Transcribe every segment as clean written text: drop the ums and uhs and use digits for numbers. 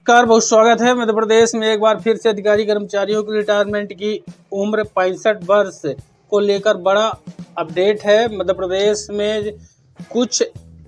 नमस्कार, बहुत स्वागत है। मध्य प्रदेश में एक बार फिर से अधिकारी कर्मचारियों की रिटायरमेंट की उम्र 65 वर्ष को लेकर बड़ा अपडेट है। मध्य प्रदेश में कुछ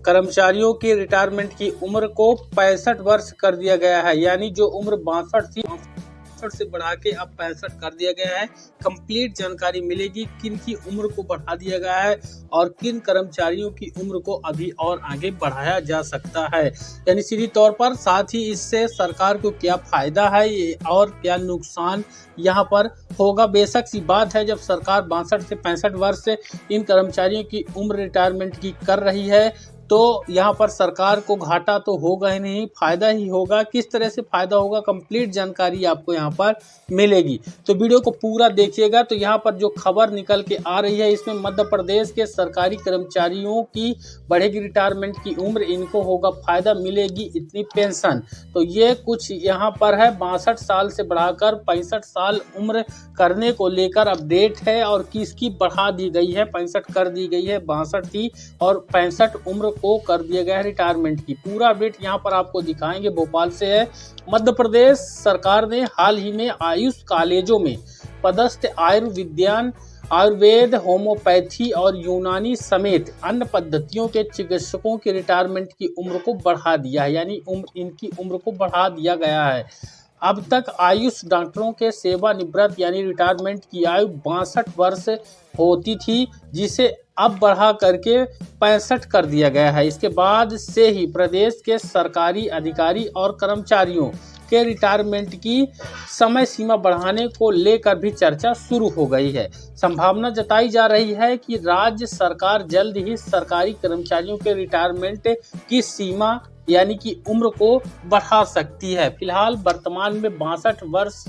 कर्मचारियों की रिटायरमेंट की उम्र को 65 वर्ष कर दिया गया है, यानी जो उम्र 62 थी 62 से बढ़ा के अब 65 कर दिया गया है। कंप्लीट जानकारी मिलेगी किन की उम्र को बढ़ा दिया गया है और किन कर्मचारियों की उम्र को अभी और आगे बढ़ाया जा सकता है, यानी सीधी तौर पर। साथ ही इससे सरकार को क्या फायदा है और क्या नुकसान यहाँ पर होगा। बेशक सी बात है, जब सरकार 62 से 65 वर्ष से इन कर्मचारियों की उम्र रिटायरमेंट की कर रही है तो यहाँ पर सरकार को घाटा तो होगा ही नहीं, फायदा ही होगा। किस तरह से फायदा होगा, कंप्लीट जानकारी आपको यहाँ पर मिलेगी, तो वीडियो को पूरा देखिएगा। तो यहाँ पर जो खबर निकल के आ रही है, इसमें मध्य प्रदेश के सरकारी कर्मचारियों की बढ़ेगी रिटायरमेंट की उम्र, इनको होगा फायदा, मिलेगी इतनी पेंशन। तो ये कुछ यहाँ पर है, 62 साल से बढ़ाकर 65 साल उम्र करने को लेकर अपडेट है। और किसकी बढ़ा दी गई है, 65 कर दी गई है, 62 थी और 65 उम्र को कर दिया गया है रिटायरमेंट की। पूरा अपडेट यहाँ पर आपको दिखाएंगे। भोपाल से है। मध्य प्रदेश सरकार ने हाल ही में आयुष कॉलेजों में पदस्थ आयुर्विज्ञान, आयुर्वेद, होम्योपैथी और यूनानी समेत अन्य पद्धतियों के चिकित्सकों की रिटायरमेंट की उम्र को बढ़ा दिया है, यानी इनकी उम्र को बढ़ा दिया गया है। अब तक आयुष डॉक्टरों के सेवानिवृत्त यानी रिटायरमेंट की आयु 62 वर्ष होती थी, जिसे अब बढ़ा करके 65 कर दिया गया है। इसके बाद से ही प्रदेश के सरकारी अधिकारी और कर्मचारियों के रिटायरमेंट की समय सीमा बढ़ाने को लेकर भी चर्चा शुरू हो गई है। संभावना जताई जा रही है कि राज्य सरकार जल्द ही सरकारी कर्मचारियों के रिटायरमेंट की सीमा यानी कि उम्र को बढ़ा सकती है। फिलहाल वर्तमान में 62 वर्ष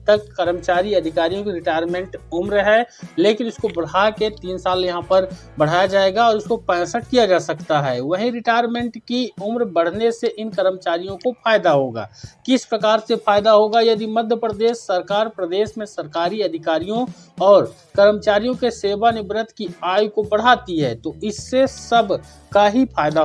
तक कर्मचारी अधिकारियों की रिटायरमेंट उम्र है, लेकिन इसको बढ़ा के 3 साल यहाँ पर बढ़ाया जाएगा और इसको 65 किया जा सकता है। वहीं रिटायरमेंट की उम्र बढ़ने से इन कर्मचारियों को फायदा होगा। किस प्रकार से फायदा होगा, यदि मध्य प्रदेश सरकार प्रदेश में सरकारी अधिकारियों और कर्मचारियों के सेवानिवृत्त की आयु को बढ़ाती है तो इससे सब का ही फायदा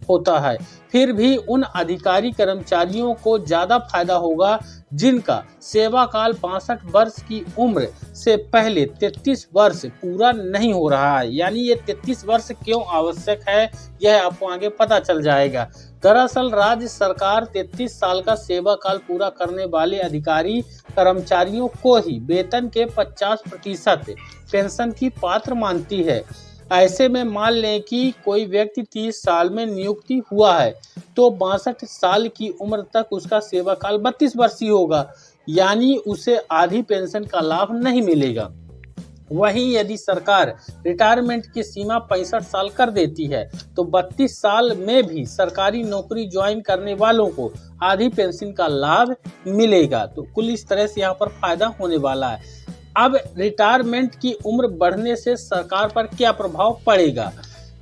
होता है। फिर भी उन अधिकारी कर्मचारियों को ज्यादा फायदा होगा जिनका सेवा काल 62 वर्ष की उम्र से पहले 33 वर्ष पूरा नहीं हो रहा है। यानी ये 33 वर्ष क्यों आवश्यक है, यह आपको आगे पता चल जाएगा। दरअसल राज्य सरकार 33 साल का सेवा काल पूरा करने वाले अधिकारी कर्मचारियों को ही वेतन के 50% पेंशन की पात्र मानती है। ऐसे में मान लें कि कोई व्यक्ति 30 साल में नियुक्ति हुआ है तो 62 साल की उम्र तक उसका सेवा काल 32 वर्ष ही होगा, यानी उसे आधी पेंशन का लाभ नहीं मिलेगा। वहीं यदि सरकार रिटायरमेंट की सीमा 65 साल कर देती है तो 32 साल में भी सरकारी नौकरी ज्वाइन करने वालों को आधी पेंशन का लाभ मिलेगा। तो कुल इस तरह से यहाँ पर फायदा होने वाला है। अब रिटायरमेंट की उम्र बढ़ने से सरकार पर क्या प्रभाव पड़ेगा।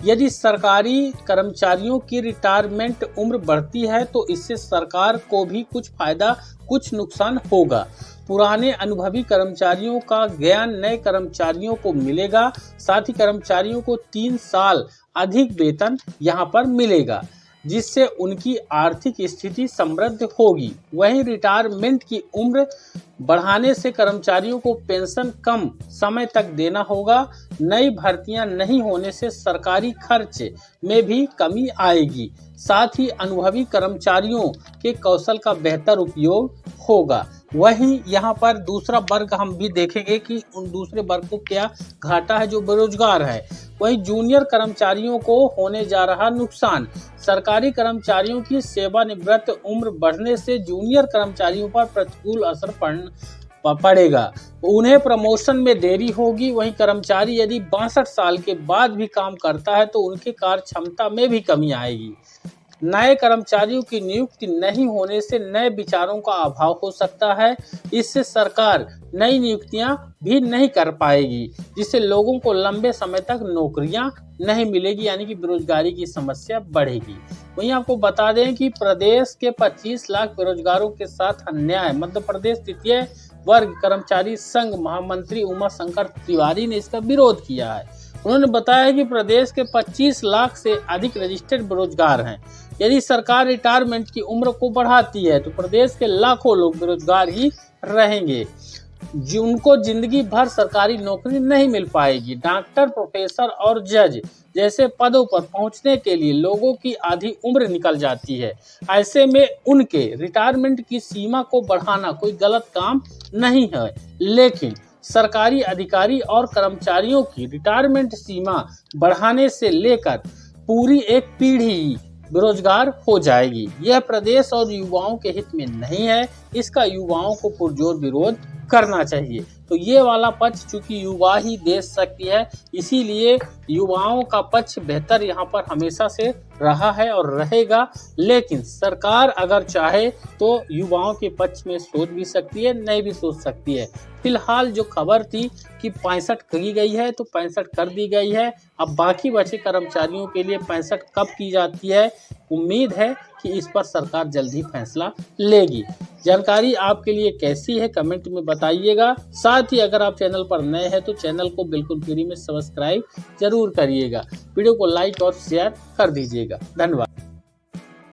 यदि सरकारी कर्मचारियों की रिटायरमेंट उम्र बढ़ती है तो इससे सरकार को भी कुछ फायदा कुछ नुकसान होगा। पुराने अनुभवी कर्मचारियों का ज्ञान नए कर्मचारियों को मिलेगा, साथ ही कर्मचारियों को 3 साल अधिक वेतन यहाँ पर मिलेगा, जिससे उनकी आर्थिक स्थिति समृद्ध होगी। वहीं रिटायरमेंट की उम्र बढ़ाने से कर्मचारियों को पेंशन कम समय तक देना होगा। नई भर्तियां नहीं होने से सरकारी खर्च में भी कमी आएगी, साथ ही अनुभवी कर्मचारियों के कौशल का बेहतर उपयोग होगा। वहीं यहाँ पर दूसरा वर्ग हम भी देखेंगे कि उन दूसरे वर्ग को क्या घाटा है, जो बेरोजगार है। वहीं जूनियर कर्मचारियों को होने जा रहा नुकसान। सरकारी कर्मचारियों की सेवानिवृत्त उम्र बढ़ने से जूनियर कर्मचारियों पर प्रतिकूल असर पड़ेगा। उन्हें प्रमोशन में देरी होगी। वहीं कर्मचारी यदि 62 साल के बाद भी काम करता है तो उनके कार्य क्षमता में भी कमी आएगी। नए कर्मचारियों की नियुक्ति नहीं होने से नए विचारों का अभाव हो सकता है। इससे सरकार नई नियुक्तियां भी नहीं कर पाएगी, जिससे लोगों को लंबे समय तक नौकरियां नहीं मिलेगी, यानी कि बेरोजगारी की समस्या बढ़ेगी। वहीं आपको बता दें कि प्रदेश के 25 लाख बेरोजगारों के साथ अन्याय। मध्य प्रदेश तृतीय वर्ग कर्मचारी संघ महामंत्री उमा शंकर तिवारी ने इसका विरोध किया है। उन्होंने बताया कि प्रदेश के 25 लाख से अधिक रजिस्टर्ड बेरोजगार हैं, यदि सरकार रिटायरमेंट की उम्र को बढ़ाती है तो प्रदेश के लाखों लोग बेरोजगार ही रहेंगे, जिनको जिंदगी भर सरकारी नौकरी नहीं मिल पाएगी। डॉक्टर, प्रोफेसर और जज जैसे पदों पर पहुंचने के लिए लोगों की आधी उम्र निकल जाती है। ऐसे में उनके रिटायरमेंट की सीमा को बढ़ाना कोई गलत काम नहीं है, लेकिन सरकारी अधिकारी और कर्मचारियों की रिटायरमेंट सीमा बढ़ाने से लेकर पूरी एक पीढ़ी बेरोजगार हो जाएगी। यह प्रदेश और युवाओं के हित में नहीं है। इसका युवाओं को पुरजोर विरोध करना चाहिए। तो ये वाला पक्ष चूंकि युवा ही देश शक्ति है, इसीलिए युवाओं का पक्ष बेहतर यहाँ पर हमेशा से रहा है और रहेगा। लेकिन सरकार अगर चाहे तो युवाओं के पक्ष में सोच भी सकती है, नहीं भी सोच सकती है। फिलहाल जो खबर थी कि 65 की गई है तो 65 कर दी गई है। अब बाकी बचे कर्मचारियों के लिए 65 कब की जाती है, उम्मीद है कि इस पर सरकार जल्द ही फैसला लेगी। जानकारी आपके लिए कैसी है कमेंट में बताइएगा। साथ ही अगर आप चैनल पर नए हैं तो चैनल को बिल्कुल फ्री में सब्सक्राइब जरूर करिएगा। वीडियो को लाइक और शेयर कर दीजिएगा। धन्यवाद।